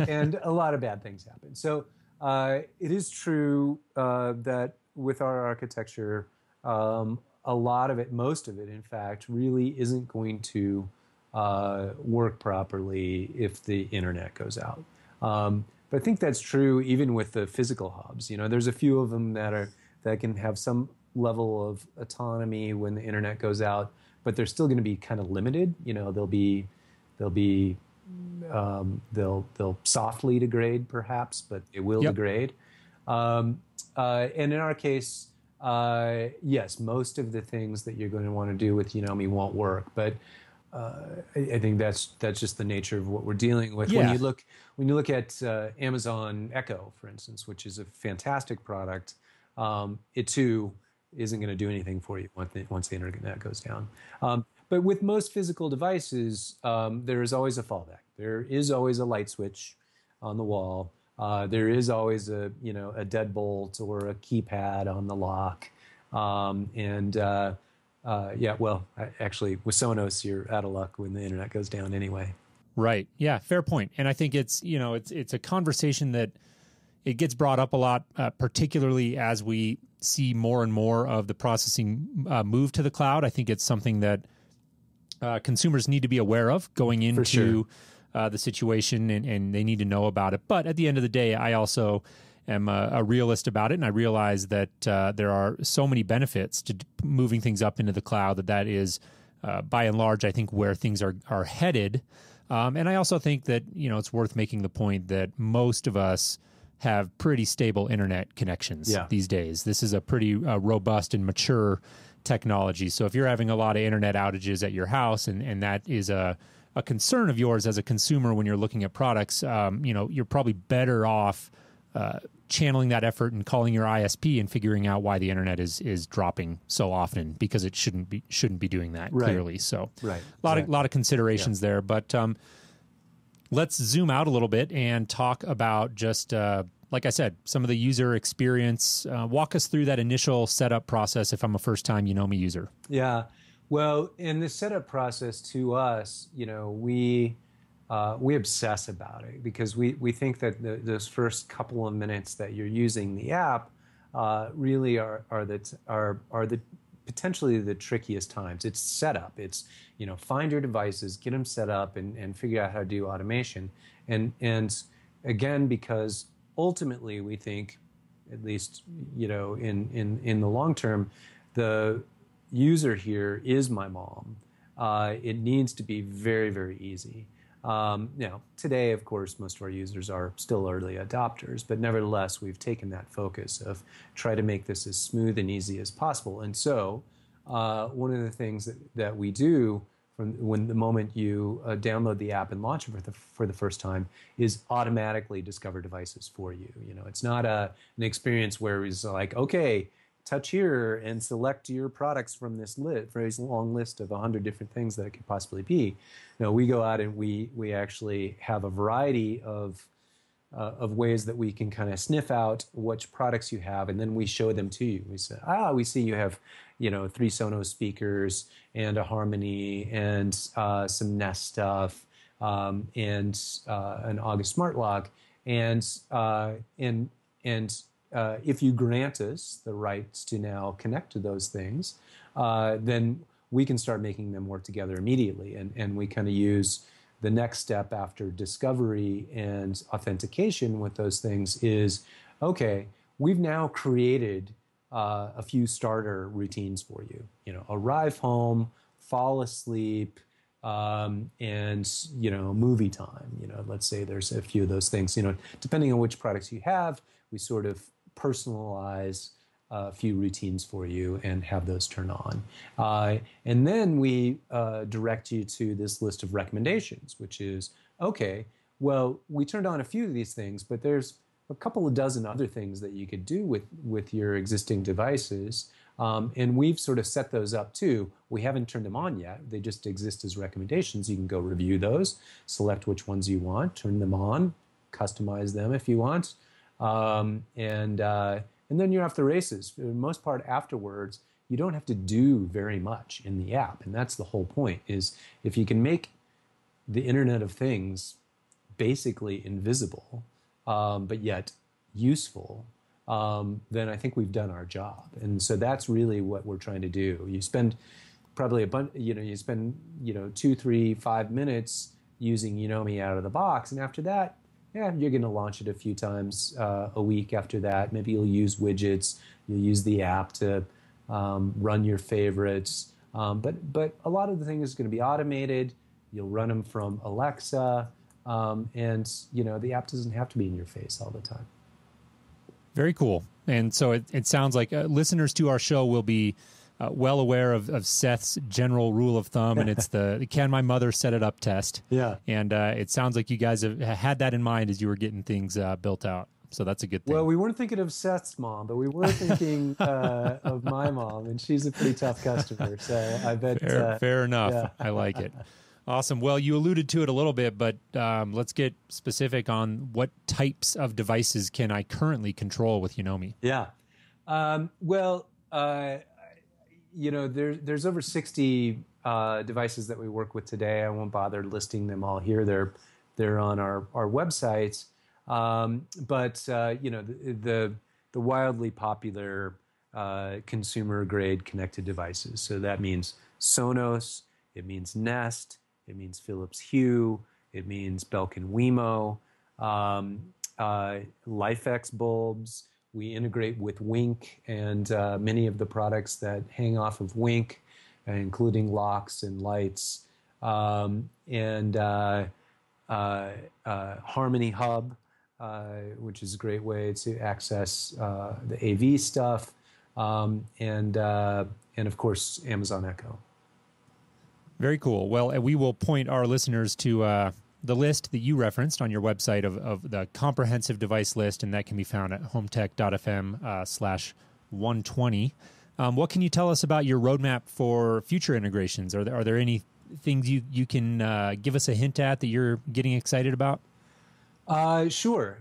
And a lot of bad things happen. So it is true that with our architecture, a lot of it, most of it, in fact, really isn't going to work properly if the internet goes out. But I think that's true even with the physical hubs. You know, there's a few of them that can have some level of autonomy when the internet goes out, but they're still going to be kind of limited. You know, they'll softly degrade perhaps, but it will degrade. And in our case, yes, most of the things that you're going to want to do with Yonomi won't work, but I think that's just the nature of what we're dealing with. Yeah. When you look at Amazon Echo, for instance, which is a fantastic product, it too isn't going to do anything for you once the internet goes down. But with most physical devices, there is always a fallback. There is always a light switch on the wall. There is always a deadbolt or a keypad on the lock, actually, with Sonos, you're out of luck when the internet goes down anyway. Right. Yeah. Fair point. And I think it's a conversation that it gets brought up a lot, particularly as we see more and more of the processing move to the cloud. I think it's something that consumers need to be aware of going into the situation, and they need to know about it. But at the end of the day, I also am a realist about it, and I realize that there are so many benefits to moving things up into the cloud that is, by and large, I think where things are headed. And I also think that it's worth making the point that most of us have pretty stable internet connections these days. This is a pretty robust and mature technology. So if you're having a lot of internet outages at your house, and that is a concern of yours as a consumer when you're looking at products, you're probably better off channeling that effort and calling your ISP and figuring out why the internet is dropping so often, because it shouldn't be doing that clearly. So a lot of considerations there, but let's zoom out a little bit and talk about just like I said, some of the user experience. Walk us through that initial setup process if I'm a first-time Yonomi user. Yeah, well, in the setup process to us, we obsess about it, because we think that those first couple of minutes that you're using the app really are the potentially the trickiest times. It's setup. It's find your devices, get them set up, and figure out how to do automation. And again, because ultimately we think, at least in the long term, the user here is my mom. It needs to be very, very easy. Now, today, of course, most of our users are still early adopters, but nevertheless, we've taken that focus of try to make this as smooth and easy as possible. And so one of the things that we do from the moment you download the app and launch it for the first time is automatically discover devices for you. It's not an experience where it's like, okay, touch here and select your products from this very long list of 100 different things that it could possibly be. No, we go out and we actually have a variety of ways that we can kind of sniff out which products you have, and then we show them to you. We say, we see you have 3 Sonos speakers and a Harmony and some Nest stuff and an August Smart Lock, and if you grant us the rights to now connect to those things, then we can start making them work together immediately. And we kind of use the next step after discovery and authentication with those things is, okay, we've now created a few starter routines for you. Arrive home, fall asleep, and movie time. Let's say there's a few of those things. Depending on which products you have, we sort of personalize a few routines for you and have those turn on. And then we direct you to this list of recommendations, which is, okay, well, we turned on a few of these things, but there's a couple of dozen other things that you could do with your existing devices. And we've sort of set those up too. We haven't turned them on yet. They just exist as recommendations. You can go review those, select which ones you want, turn them on, customize them if you want. And then you're off the races. For the most part, afterwards, you don't have to do very much in the app. And that's the whole point, is if you can make the Internet of Things basically invisible, but yet useful, then I think we've done our job. And so that's really what we're trying to do. You spend probably a bunch, you spend 2, 3, 5 minutes using Yonomi out of the box, and after that, yeah, you're going to launch it a few times a week after that. Maybe you'll use widgets, you'll use the app to run your favorites, but a lot of the thing is going to be automated. You'll run them from Alexa, and the app doesn't have to be in your face all the time. Very cool. And so it sounds like listeners to our show will be well aware of Seth's general rule of thumb, and it's the can my mother set it up test. Yeah. And it sounds like you guys have had that in mind as you were getting things built out. So that's a good thing. Well, we weren't thinking of Seth's mom, but we were thinking of my mom, and she's a pretty tough customer. So I bet. Fair enough. Yeah. I like it. Awesome. Well, you alluded to it a little bit, but let's get specific on what types of devices can I currently control with Yonomi? Yeah. There's over 60 devices that we work with today. I won't bother listing them all here. They're on our websites. But the wildly popular consumer grade connected devices. So that means Sonos, it means Nest, it means Philips Hue, it means Belkin Wemo, LIFX bulbs. We integrate with Wink and many of the products that hang off of Wink, including locks and lights, and Harmony Hub, which is a great way to access the AV stuff, and of course Amazon Echo. Very cool. Well, we will point our listeners to the list that you referenced on your website of the comprehensive device list, and that can be found at hometech.fm/120. What can you tell us about your roadmap for future integrations? Are there any things you can give us a hint at that you're getting excited about? Sure.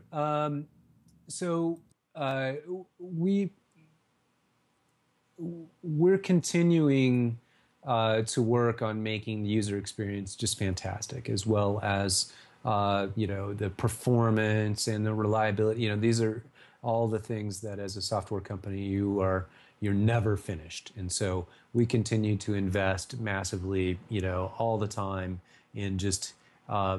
We're continuing to work on making the user experience just fantastic, as well as the performance and the reliability. These are all the things that, as a software company, you're never finished. And so we continue to invest massively, all the time in just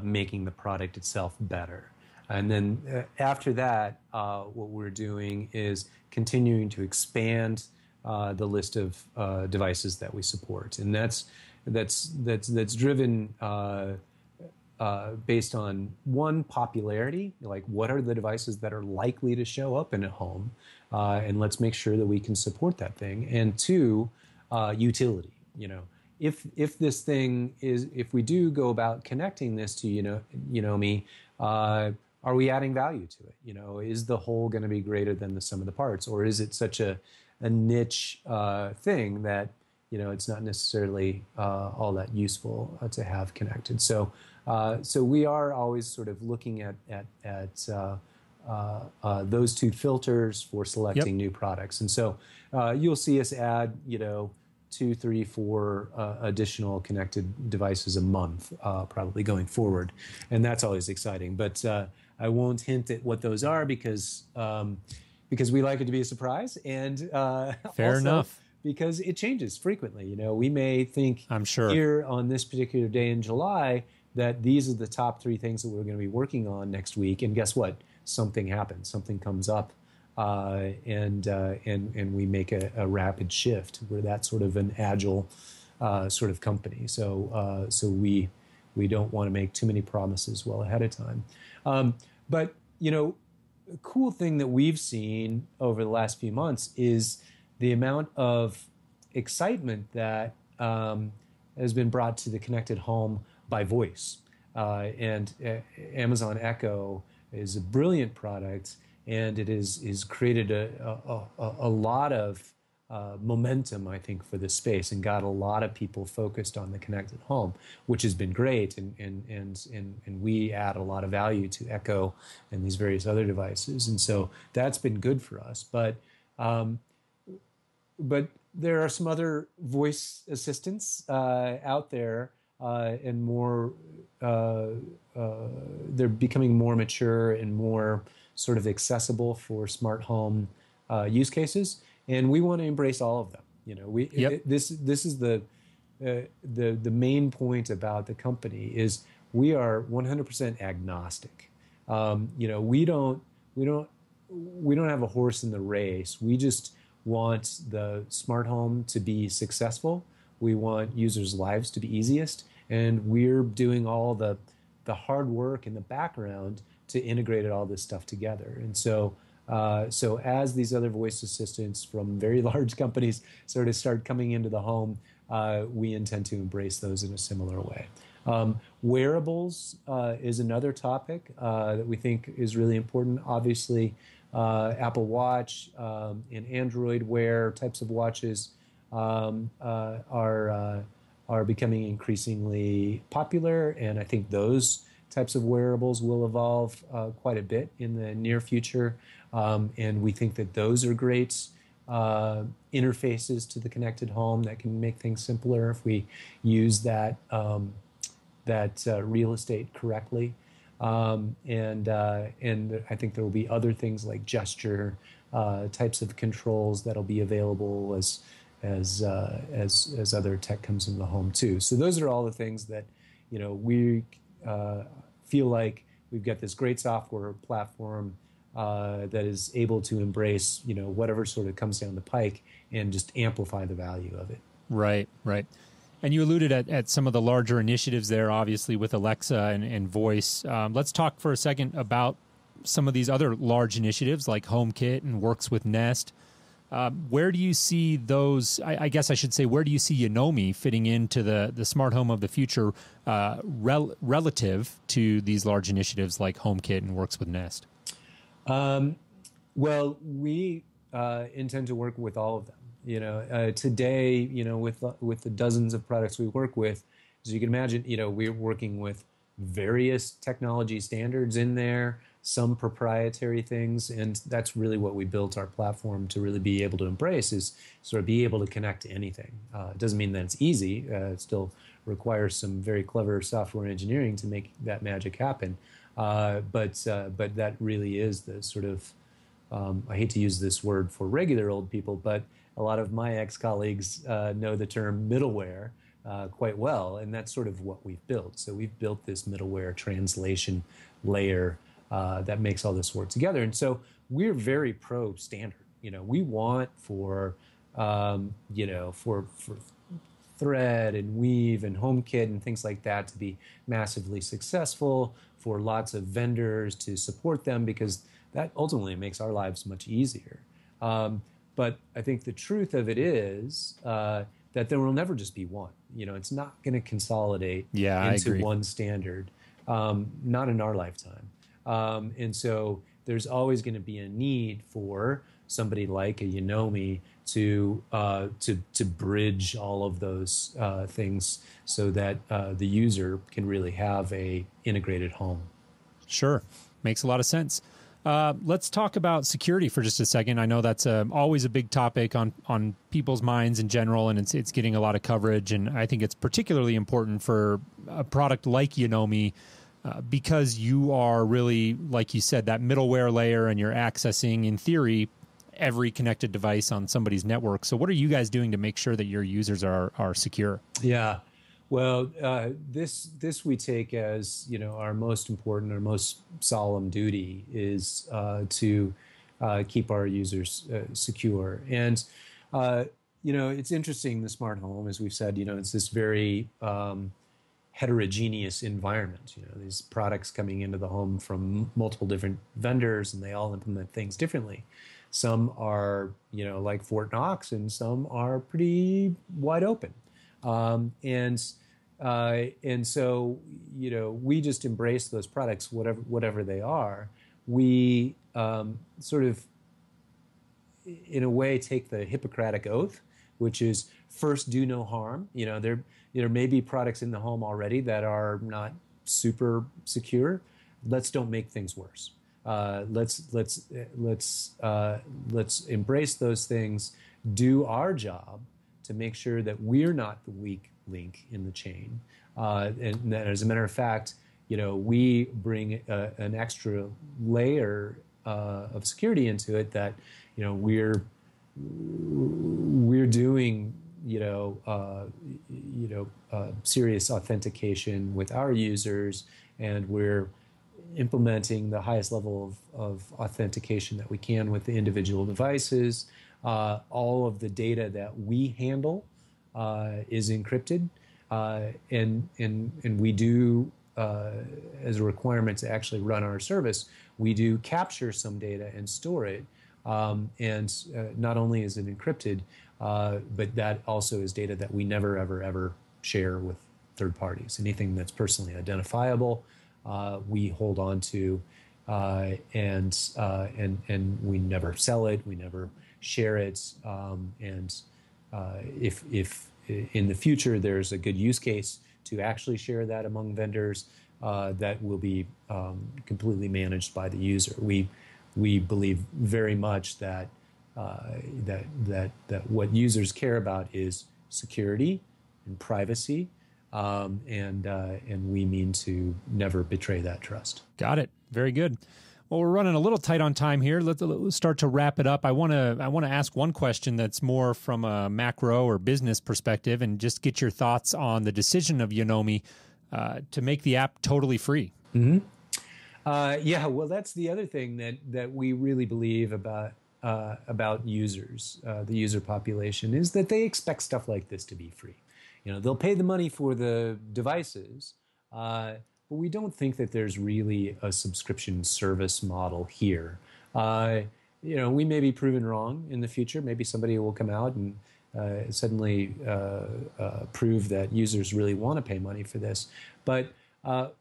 making the product itself better. And then after that, what we're doing is continuing to expand the list of devices that we support, and that's driven based on, one, popularity, like what are the devices that are likely to show up in a home, and let's make sure that we can support that thing, and two, utility. If this thing if we do go about connecting this to Yonomi, are we adding value to it? Is the whole going to be greater than the sum of the parts, or is it such a niche thing that it's not necessarily all that useful to have connected? So we are always sort of looking at those two filters for selecting new products, and so you'll see us add 2, 3, 4 additional connected devices a month, probably going forward, and that's always exciting. But I won't hint at what those are because we like it to be a surprise, and fair enough, because it changes frequently. We may think, I'm sure, here on this particular day in July that these are the top 3 things that we're going to be working on next week, and guess what? Something happens, something comes up, and we make a rapid shift. We're that sort of an agile sort of company, so we don't want to make too many promises well ahead of time. But cool thing that we've seen over the last few months is the amount of excitement that has been brought to the connected home by voice. And Amazon Echo is a brilliant product, and it is created a lot of momentum, I think, for this space, and got a lot of people focused on the connected home, which has been great. And we add a lot of value to Echo and these various other devices, and so that's been good for us. But there are some other voice assistants out there, and more. They're becoming more mature and more sort of accessible for smart home use cases, and we want to embrace all of them. You know, this is the main point about the company is we are 100% agnostic. You know, we don't have a horse in the race. We just want the smart home to be successful. We want users' lives to be easiest, and we're doing all the hard work in the background to integrate all this stuff together. And so as these other voice assistants from very large companies sort of start coming into the home, we intend to embrace those in a similar way. Wearables is another topic that we think is really important. Obviously, Apple Watch and Android Wear types of watches are becoming increasingly popular, and I think those types of wearables will evolve quite a bit in the near future, and we think that those are great interfaces to the connected home that can make things simpler if we use that real estate correctly. And I think there will be other things like gesture types of controls that'll be available as other tech comes into the home too. So those are all the things that, you know, we feel like we've got this great software platform that is able to embrace, you know, whatever sort of comes down the pike and just amplify the value of it. Right. And you alluded at some of the larger initiatives there, obviously, with Alexa and voice. Let's talk for a second about some of these other large initiatives like HomeKit and Works with Nest. Where do you see those, I guess I should say, where do you see Yonomi fitting into the smart home of the future relative to these large initiatives like HomeKit and Works with Nest? Well, we intend to work with all of them. You know, today, you know, with the dozens of products we work with, as you can imagine, you know, we're working with various technology standards in there, some proprietary things, and that's really what we built our platform to really be able to embrace, is sort of be able to connect to anything. It doesn't mean that it's easy. It still requires some very clever software engineering to make that magic happen. But that really is the sort of, I hate to use this word for regular old people, but a lot of my ex-colleagues know the term middleware quite well, and that's sort of what we've built. So we've built this middleware translation layer that makes all this work together. And so we're very pro standard. You know, we want for Thread and Weave and HomeKit and things like that to be massively successful, for lots of vendors to support them, because that ultimately makes our lives much easier. But I think the truth of it is that there will never just be one. You know, it's not going to consolidate into one standard, not in our lifetime. And so there's always going to be a need for somebody like a Yonomi to bridge all of those things so that the user can really have a integrated home. Sure, makes a lot of sense. Let's talk about security for just a second. I know that's always a big topic on people's minds in general, and it's getting a lot of coverage. And I think it's particularly important for a product like Yonomi because you are really, like you said, that middleware layer, and you're accessing, in theory, every connected device on somebody's network. So what are you guys doing to make sure that your users are secure? Yeah. Well, this we take as, you know, our most important, our most solemn duty is to keep our users secure. And, you know, it's interesting, the smart home, as we've said, you know, it's this very heterogeneous environment. These products coming into the home from multiple different vendors, and they all implement things differently. Some are, like Fort Knox, and some are pretty wide open. And so, we just embrace those products, whatever they are. We sort of, in a way, take the Hippocratic Oath, which is first do no harm. There may be products in the home already that are not super secure. Let's don't make things worse. Let's embrace those things. Do our job to make sure that we're not the weak link in the chain. And as a matter of fact, we bring an extra layer of security into it that we're doing serious authentication with our users, and we're implementing the highest level of authentication that we can with the individual devices. All of the data that we handle is encrypted, and we do, as a requirement to actually run our service, we do capture some data and store it. And not only is it encrypted, but that also is data that we never, ever share with third parties. Anything that's personally identifiable, we hold on to, and we never sell it, we never share it. If in the future there's a good use case to actually share that among vendors, that will be completely managed by the user. We believe very much that what users care about is security and privacy, and we mean to never betray that trust. Got it. Very good. Well, we're running a little tight on time here. Let's start to wrap it up. I want to ask one question that's more from a macro or business perspective, and just get your thoughts on the decision of Yonomi to make the app totally free. Mm-hmm. Yeah, well, that's the other thing that we really believe about users, the user population, is that they expect stuff like this to be free. They'll pay the money for the devices, but we don't think that there's really a subscription service model here. We may be proven wrong in the future. Maybe somebody will come out and suddenly prove that users really want to pay money for this. But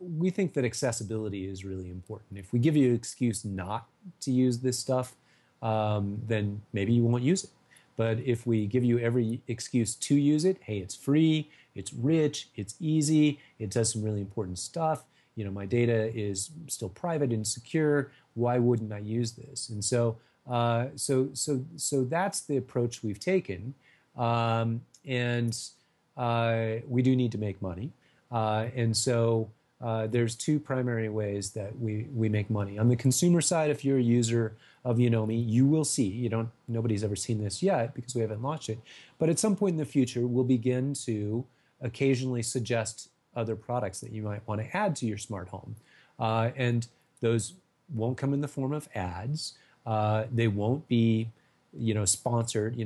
we think that accessibility is really important. If we give you an excuse not to use this stuff, then maybe you won't use it. But if we give you every excuse to use it, hey, it's free, it's rich, it's easy, it does some really important stuff, my data is still private and secure, why wouldn't I use this? And so that's the approach we've taken. And we do need to make money. And so there's two primary ways that we make money. On the consumer side, if you're a user of Yonomi, you will see, nobody's ever seen this yet because we haven't launched it, but at some point in the future, we'll begin to occasionally suggest other products that you might want to add to your smart home. And those won't come in the form of ads. They won't be, sponsored.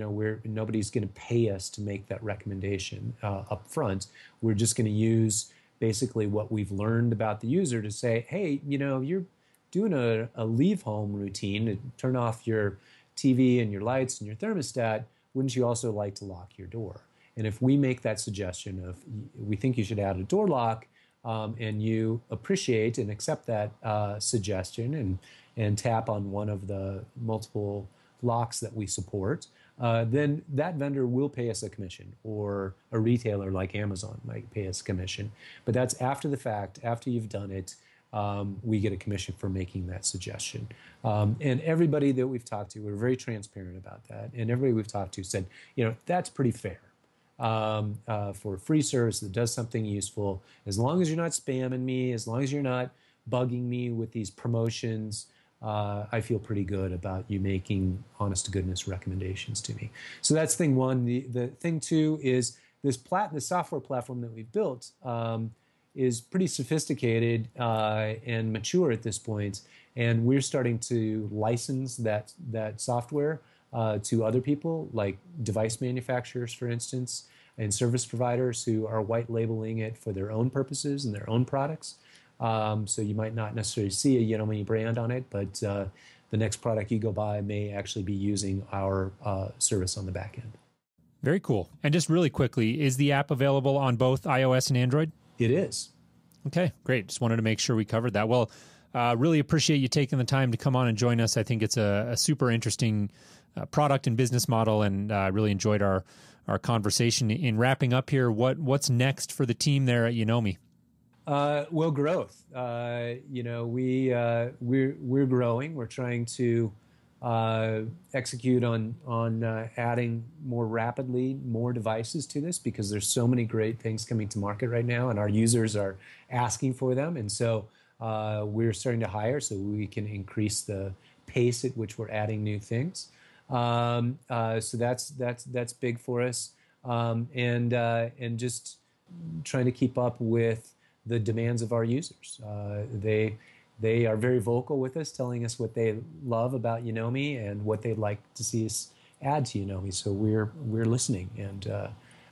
Nobody's going to pay us to make that recommendation up front. We're just going to use basically what we've learned about the user to say, hey, you're doing a leave home routine to turn off your TV and your lights and your thermostat. Wouldn't you also like to lock your door? And if we make that suggestion of, we think you should add a door lock, and you appreciate and accept that suggestion and tap on one of the multiple locks that we support, then that vendor will pay us a commission, or a retailer like Amazon might pay us a commission. But that's after the fact, after you've done it, we get a commission for making that suggestion. And everybody that we've talked to, we're very transparent about that. And everybody we've talked to said, that's pretty fair. For a free service that does something useful, as long as you're not spamming me, as long as you're not bugging me with these promotions, I feel pretty good about you making honest-to-goodness recommendations to me. So that's thing one. The thing two is the software platform that we've built is pretty sophisticated and mature at this point, and we're starting to license that software to other people, like device manufacturers, for instance. and service providers who are white labeling it for their own purposes and their own products. So you might not necessarily see a Yonomi brand on it, but the next product you go buy may actually be using our service on the back end. Very cool. And just really quickly, is the app available on both iOS and Android? It is. Okay, great. Just wanted to make sure we covered that. Well, really appreciate you taking the time to come on and join us. I think it's a super interesting product and business model, and really enjoyed our conversation. In wrapping up here, what's next for the team there at Yonomi? Well, growth. We're growing. We're trying to execute on adding more rapidly more devices to this, because there's so many great things coming to market right now, and our users are asking for them. And so we're starting to hire so we can increase the pace at which we're adding new things. So that's big for us, and just trying to keep up with the demands of our users. They are very vocal with us, telling us what they love about Yonomi and what they'd like to see us add to Yonomi. So we're listening and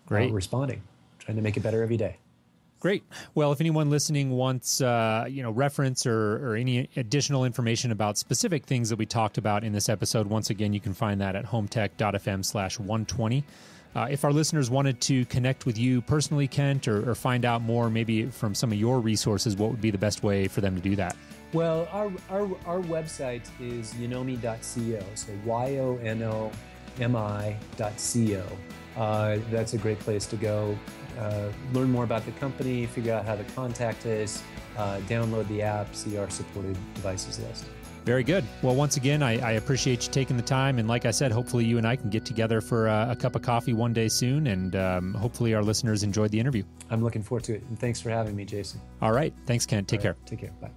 responding, trying to make it better every day. Great. Well, if anyone listening wants reference or any additional information about specific things that we talked about in this episode, once again, you can find that at hometech.fm/120. If our listeners wanted to connect with you personally, Kent, or find out more maybe from some of your resources, what would be the best way for them to do that? Well, our website is yonomi.co, so yonomi.co. That's a great place to go. Learn more about the company, figure out how to contact us, download the app, see our supported devices list. Very good. Well, once again, I appreciate you taking the time. And like I said, hopefully you and I can get together for a cup of coffee one day soon. And hopefully our listeners enjoyed the interview. I'm looking forward to it. And thanks for having me, Jason. All right. Thanks, Kent. Take care. Take care. Bye.